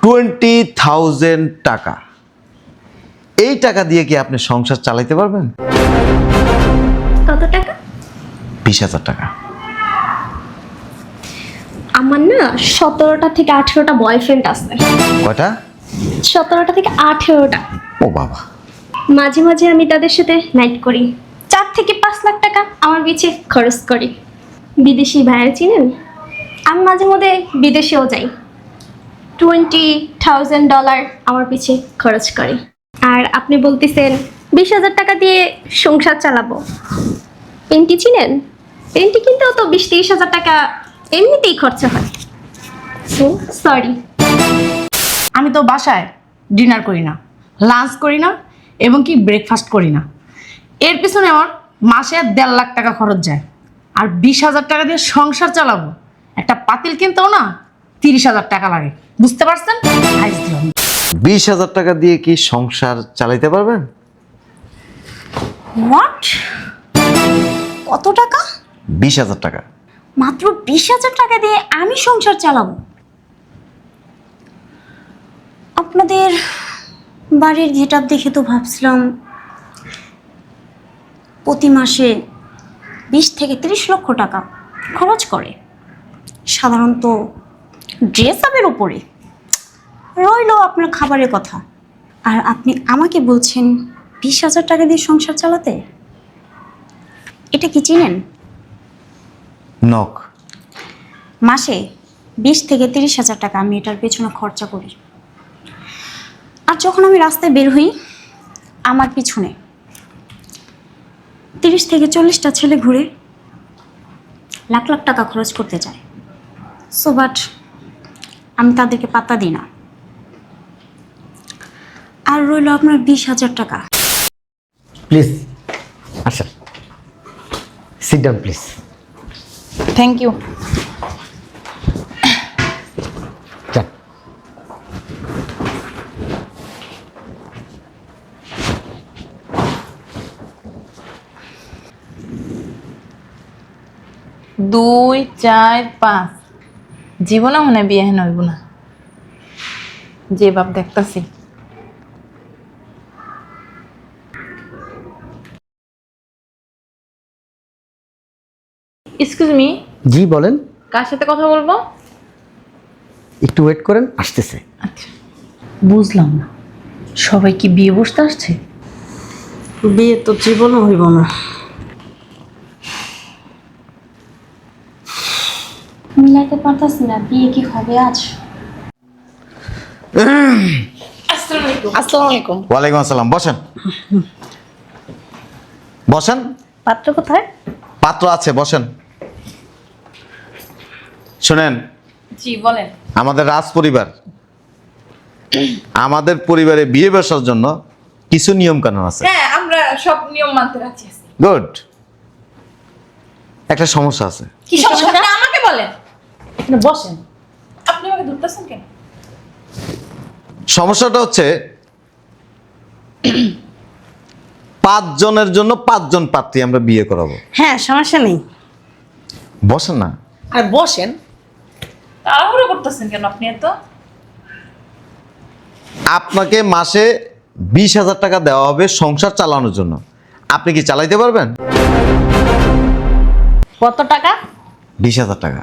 20,000 টাকা। এই টাকা দিয়ে কি আপনি সংসার চালাইতে পারবেন? কত টাকা? 20,000 টাকা। আমার না 17টা থেকে 18টা বয়ফ্রেন্ড আছে। কয়টা? 17টা থেকে 18টা। ও বাবা। মাঝে মাঝে আমি তাদের সাথে নাইট করি। 4 থেকে 5 লাখ টাকা আমার পিছে খরচ করি। বিদেশি ভাইয়া চিনেন? আমি মাঝে মধ্যে বিদেশেও যাই। $20,000 আমার পিছে খরচ করি। আর আপনি বলতেছেন 20,000 টাকা দিয়ে সংসার চালাবো। পেন্টি চিনেন? পেন্টি কিনতেও তো 20-30 হাজার টাকা এমনিতেই খরচা হয়। So sorry. আমি তো বাসায় ডিনার করি না, লাঞ্চ করি না এবং কি ব্রেকফাস্ট করি না। এর পিছনে আমার মাসে 1.5 লাখ টাকা খরচ যায়। আর 20,000 টাকা দিয়ে সংসার চালাবো, একটা পাতিল কিনতেও না 30,000 টাকা লাগে। বুঝতে পারছেন? 20,000 টাকা দিয়ে কি সংসার চালাইতে পারবেন? হোয়াট? কত টাকা? 20,000 টাকা। মাত্র 20,000 টাকা দিয়ে আমি সংসার চালাবো? আপনাদের বাড়ির গেটআপ দেখে তো ভাবছিলাম প্রতি মাসে 20 থেকে 30 লক্ষ টাকা খরচ করে, সাধারণত ড্রেস আপের উপরে। রইল আপনার খাবারের কথা, আর আপনি আমাকে বলছেন 20,000 টাকা দিয়ে সংসার চালাতে? এটা কি চিনেন? নক। মাসে 20 থেকে 30,000 টাকা আমি এটার পেছনে খরচা করি। আর যখন আমি রাস্তায় বের হই, আমার পিছনে 30 থেকে 40টা ছেলে ঘুরে লাখ লাখ টাকা খরচ করতে চায়। সো বাট আমি তাদেরকে পাত্তা দিই না। আর রইল আপনার 20,000 টাকা। প্লিজ আচ্ছা, sit down please. Thank you. যান। দুই, 4, 5 জীবনে মনে বিয়ে হেন হইব না, যে বাপ দেখতাছি। এক্সকিউজ মি, জি বলেন। কার সাথে কথা বলবো? একটু ওয়েট করেন, আসতেছে। আচ্ছা, বুঝলাম না, সবাই কি বিয়ে বসতে আসছে? বিয়ে তো জীবনও হইব না। মিলাইতে পারতাছি না, বিয়ে কি হবে আজ? আসসালামু আলাইকুম। ওয়ালাইকুম আসসালাম। বসেন বসেন। পাত্র কোথায়? পাত্র আছে, বসেন। শুনেন, জি বলেন। আমাদের রাজ পরিবার, আমাদের পরিবারে বিয়ে বসার জন্য কিছু নিয়ম কানুন আছে। হ্যাঁ, আমরা সব নিয়ম মানতে রাজি আছি। গুড। একটা সমস্যা আছে। কি সমস্যা? আমাকে বলেন। এখানে বসেন। আপনি আমাকে ধরতেছেন কেন? সমস্যাটা হচ্ছে 5 জনের জন্য 5 জন পাত্রী আমরা বিয়ে করাবো। হ্যাঁ, সমস্যা নেই। বসেন না। আর বসেন। তাড়াহুড়ো করতেছেন কেন আপনি এত? আপনাকে মাসে 20,000 টাকা দেওয়া হবে সংসার চালানোর জন্য। আপনি কি চালাইতে পারবেন? কত টাকা? 20,000 টাকা।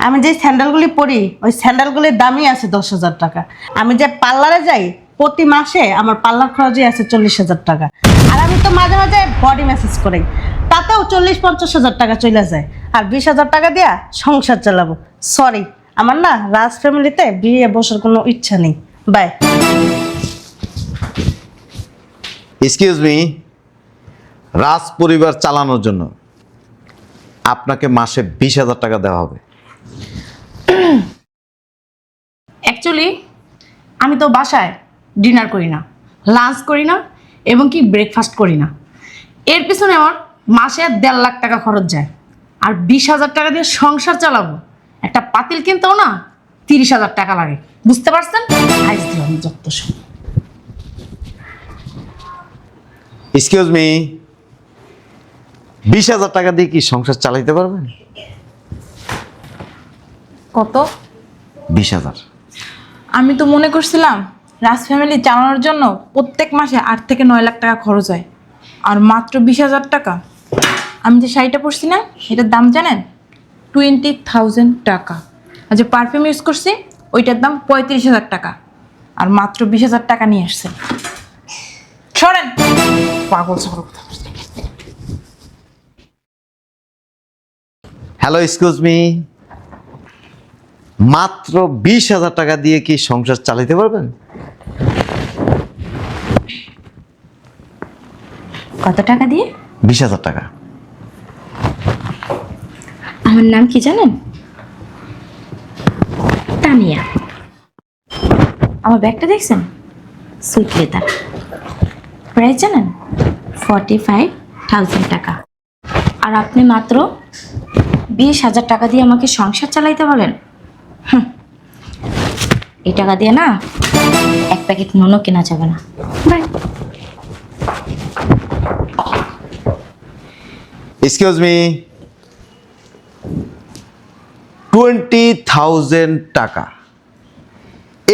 আমি যে স্যান্ডেলগুলি পরি, ওই স্যান্ডেলগুলির দামই আছে 10,000 টাকা। আমি যে পার্লারে যাই, প্রতি মাসে আমার পার্লার খরচই আছে 40,000 টাকা। আর আমি তো মাঝে মাঝে বডি ম্যাসেজ করি, তাতেও 40-50,000 টাকা চলে যায়। আর 20,000 টাকা দিয়া সংসার চালাবো? সরি, আমার না রাজ ফ্যামিলিতে বিয়ে বসার কোনো ইচ্ছা নেই। বাই। এক্সকিউজ মি, রাজ পরিবার চালানোর জন্য আপনাকে মাসে 20,000 টাকা দেওয়া হবে। অ্যাকচুয়ালি আমি তো বাসায় ডিনার করি না, লাঞ্চ করি না এবং কি ব্রেকফাস্ট করি না। এর পিছনে আমার মাসে 1.5 লাখ টাকা খরচ যায়। আর 20,000 টাকা দিয়ে সংসার চালাবো, একটা পাতিল কিনতেও না 30,000 টাকা লাগে। বুঝতে পারছেন? আইস দিলাম যত সব। এক্সকিউজ মি, 20,000 টাকা দিয়ে কি সংসার চালাইতে পারবেন? কত? 20,000। আমি তো মনে করছিলাম রাজ ফ্যামিলি চালানোর জন্য প্রত্যেক মাসে 8 থেকে 9 লাখ টাকা খরচ হয়, আর মাত্র 20,000 টাকা। আমি যে শাড়িটা পরছি না, এটার দাম জানেন 20,000 টাকা। আর যে পারফিউম ইউজ করছি ওইটার দাম 35,000 টাকা, আর মাত্র 20,000 টাকা নিয়ে আসছে। সরেন, পাগল ছাগল কথা। হ্যালো, এক্সকিউজ মি, মাত্র 20,000 টাকা দিয়ে কি সংসার চালাতে পারবেন? কত টাকা দিয়ে? 20,000 টাকা। আমার নাম কি জানেন? তানিয়া। আমার ব্যাগটা দেখছেন? Sweet leather. প্রাইস জানেন? 45,000 টাকা। আর আপনি মাত্র 20,000 টাকা দিয়ে আমাকে সংসার চালাইতে বলেন? এই টাকা দিয়ে না এক প্যাকেট নুনও কেনা যাবে না। বাই। এক্সকিউজ মি, 20,000 টাকা,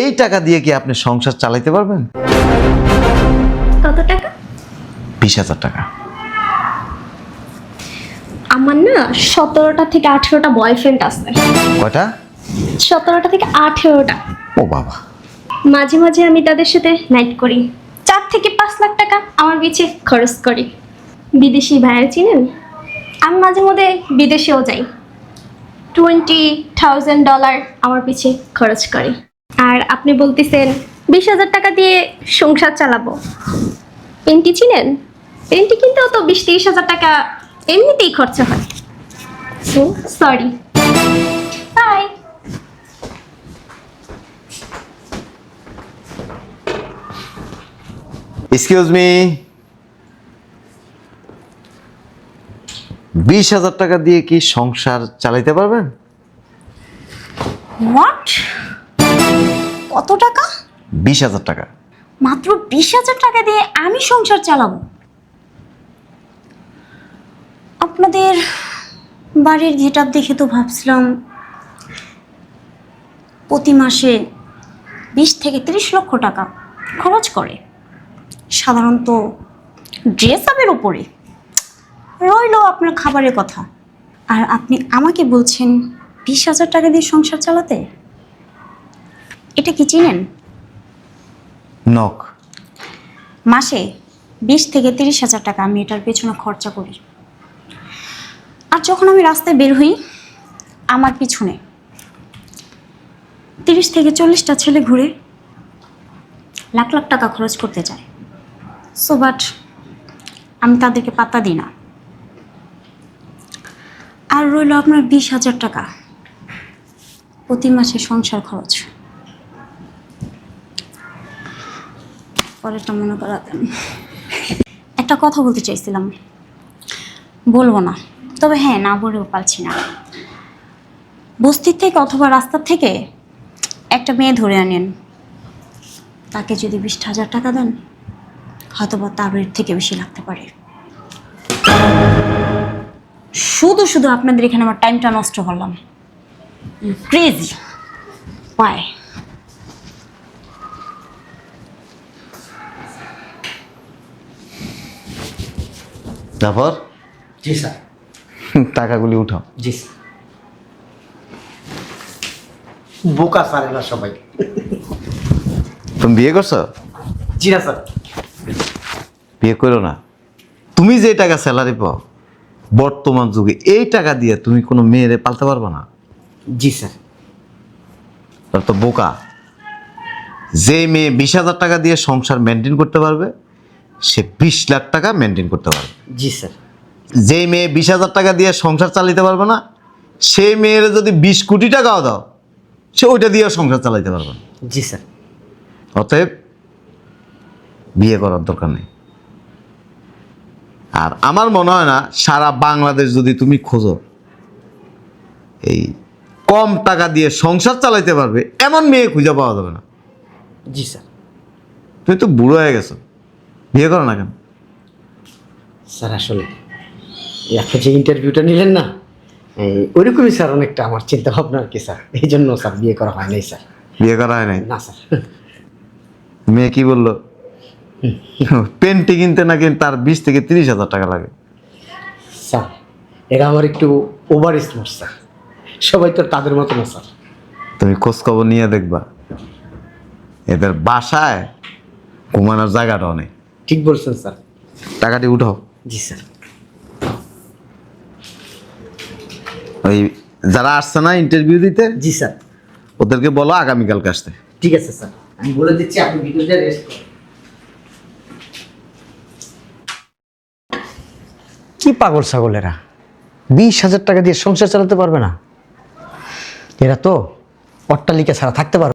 এই টাকা দিয়ে কি আপনি সংসার চালাতে পারবেন? কত টাকা? 20,000 টাকা। আমার না 17টা থেকে 18টা বয়ফ্রেন্ড আছে। কয়টা? 17টা থেকে 18টা। ও বাবা। মাঝে মাঝে আমি তাদের সাথে নাইট করি, 4 থেকে 5 লাখ টাকা আমার পিছে খরচ করি। বিদেশি ভাইয়ের চিনেন? আমি মাঝে মধ্যে বিদেশেও যাই। $20,000 আমার পিছে খরচ করি। আর আপনি বলতেছেন 20,000 টাকা দিয়ে সংসার চালাবো। পেন্টি চিনেন? পেন্টি কিনতেও তো 20-30 হাজার টাকা এমনিতেই খরচা হয়। So sorry, bye. Excuse me, 20,000 টাকা দিয়ে কি সংসার চালাতে পারবেন? হোয়াট? কত টাকা? 20,000 টাকা। মাত্র 20,000 টাকা দিয়ে আমি সংসার চালাবো? আপনাদের বাড়ির গেটআপ দেখে তো ভাবছিলাম প্রতি মাসে 20 থেকে 30 লক্ষ টাকা খরচ করে, সাধারণত ড্রেস আপের উপরে। রইলো আপনার খাবারের কথা, আর আপনি আমাকে বলছেন 20,000 টাকা দিয়ে সংসার চালাতে? এটা কি চিনেন? নক। মাসে 20 থেকে 30,000 টাকা আমি এটার পেছনে খরচা করি। আর যখন আমি রাস্তায় বের হই, আমার পিছনে 30 থেকে 40টা ছেলে ঘুরে লাখ লাখ টাকা খরচ করতে চায়। সো বাট আমি তাদেরকে পাত্তা দিই না। আর রইল আপনার 20,000 টাকা প্রতি মাসে সংসার খরচ। পরেরটা মনে করাতেন। একটা কথা বলতে চাইছিলাম, বলবো না, তবে হ্যাঁ, না বলেও পারছি না। বস্তির থেকে অথবা রাস্তার থেকে একটা মেয়ে ধরে আনেন, তাকে যদি 20,000 টাকা দেন, হয়তো বা তার এর থেকে বেশি লাগতে পারে। শুধু শুধু আপনাদের এখানে আমার টাইমটা নষ্ট করলাম। Crazy bye. তারপর জি স্যার। টাকাগুলি উঠাও। জি স্যার। বোকা স্যার এরা সবাই। তুমি বিয়ে করছো? জি না স্যার। বিয়ে করো না। তুমি যে টাকা স্যালারি পাও বর্তমান যুগে, এই টাকা দিয়ে তুমি কোনো মেয়েরে পালতে পারবে না। জি স্যার। তার তো বোকা। যে মেয়ে 20,000 টাকা দিয়ে সংসার মেনটেন করতে পারবে, সে 20 লাখ টাকা মেনটেন করতে পারবে। জি স্যার। যে মেয়ে 20,000 টাকা দিয়ে সংসার চালাতে পারবে না, সেই মেয়ের যদি 20 কোটি টাকাও দাও, সে ওইটা দিয়ে সংসার চালাতে পারবে না। জি স্যার। অতএব বিয়ে করার দরকার নেই। আর আমার মনে হয় না সারা বাংলাদেশ যদি তুমি খোঁজো, এই কম টাকা দিয়ে সংসার চালাইতে পারবে এমন মেয়ে খুঁজে পাওয়া যাবে না। জি স্যার। তুমি তো বুড়ো হয়ে গেছো, বিয়ে করো না কেন? স্যার আসলে এখন যে ইন্টারভিউটা নিলেন না, ওইরকমই স্যার অনেকটা আমার চিন্তা ভাবনা আর কি স্যার, এই জন্য স্যার বিয়ে করা হয় নাই স্যার। বিয়ে করা হয় নাই? না স্যার। মেয়ে কি বললো? পেন্টি কিনতে নাকি তার 20 থেকে 30,000 টাকা লাগে। স্যার এরা আমার একটু ওভার স্মার্ট স্যার, সবাই তো তাদের মতো না স্যার। তুমি খোঁজ খবর নিয়ে দেখবা, এদের বাসায় ঘুমানোর জায়গাটাও নেই। ঠিক বলছেন স্যার। টাকাটি উঠাও। জি স্যার। ওই যারা আসছে না ইন্টারভিউ দিতে, জি স্যার। ওদেরকে বলো আগামীকালকে আসতে। ঠিক আছে স্যার, আমি বলে দিচ্ছি, আপনি ভিতরে রেস্ট করুন। কি পাগল ছাগল এরা, 20,000 টাকা দিয়ে সংসার চালাতে পারবে না? এরা তো অট্টালিকা ছাড়া থাকতে পারবে না।